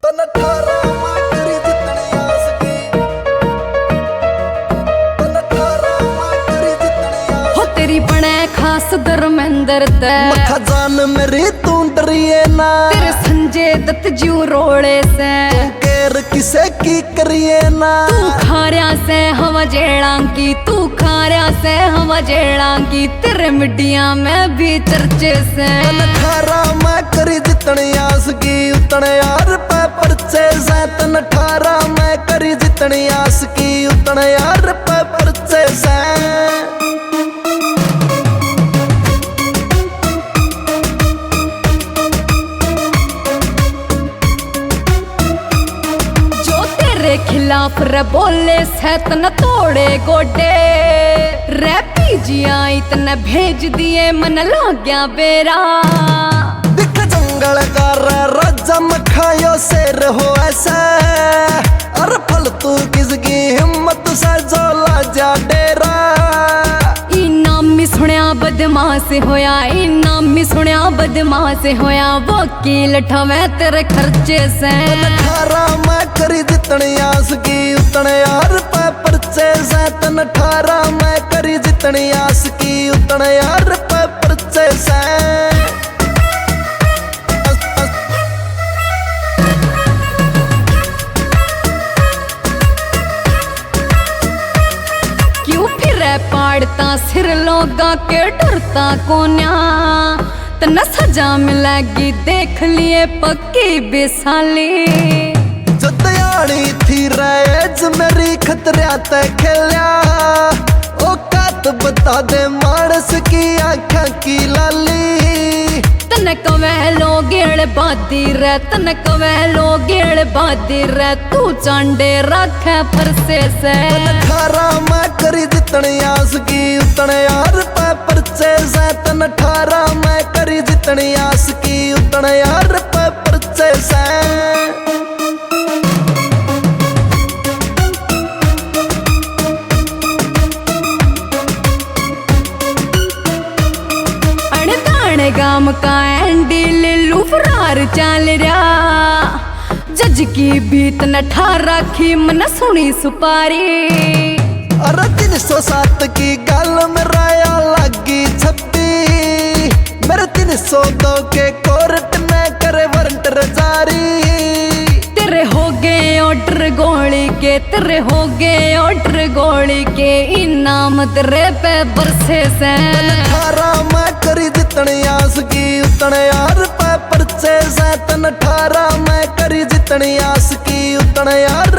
तन 18 मैं करी जितने आस की, तन 18 मैं करी जितने आस। हो तेरी बने खास धर्मेंद्र ते मखा जान मेरी तू डरिए ना, तेरे संजय दत्त जू रोड़े से केर किसे की करिए ना। तू खारिया से हवा जेड़ा की, तू खारिया से हवा जेड़ा की, तेरे मीडिया में भी चर्चे से। तन 18 मैं करी जितने आस की, उतने यार पे परचे से। तन 18 मैं करी जितने आस की, उतने यार पे परचे से। खिलाफ रे बोले से तन तोड़े गोडे रे पीजिया इतने भेज दिए मन लग गया बेरा। दिख जंगल का रे राजा मखायो शेर हो ऐसा, अरे फल तू किसकी हिम्मत से जो लाजा डेरा। इनामी सुनिया बदमाश होया, इनामी सुनिया बदमाश होया, वकील ठवे तेरे खर्चे से। 18 मैं करी जितनी आस की, उतने यार पे परचे से। तन 18 मैं करी जितनी आस की, उतने यार पे परचे से। पाड़ता सिर लोगा के डरता कोन्या, तना सजा मिलेगी देख लिए पक्की बेसाली। जो दयानी थी रैज मेरी खतरा ते खेलिया, औकात बता दे मानस की आँखों की लाली। तन कवे लोगेड़ बादी रे, तन कवे लोगेड़ बादी रे, तू चांडे रखे फरसे से। 18 मैं करी जितनी आस की, उतने यार पे परचे से। तन 18 मैं करी जितनी आस की, उतने यार पे परचे से। गाम का एंडी लिल्लू फरार चल रहा, जज की बीत न ठार रखी मन सुनी सुपारी। अरे 307 की गल में राया लगी छप्पी, मेरे 302 के कोर्ट में करे वारंट जारी। तेरे हो गए ऑर्डर गोली के, तेरे हो गए ऑर्डर गोली के, इनाम तेरे पे बरसे से। 18 मैं करी जितनी आस की, उतने यार पे परचे से। तन 18 मैं करी जितनी आस की, उतने यार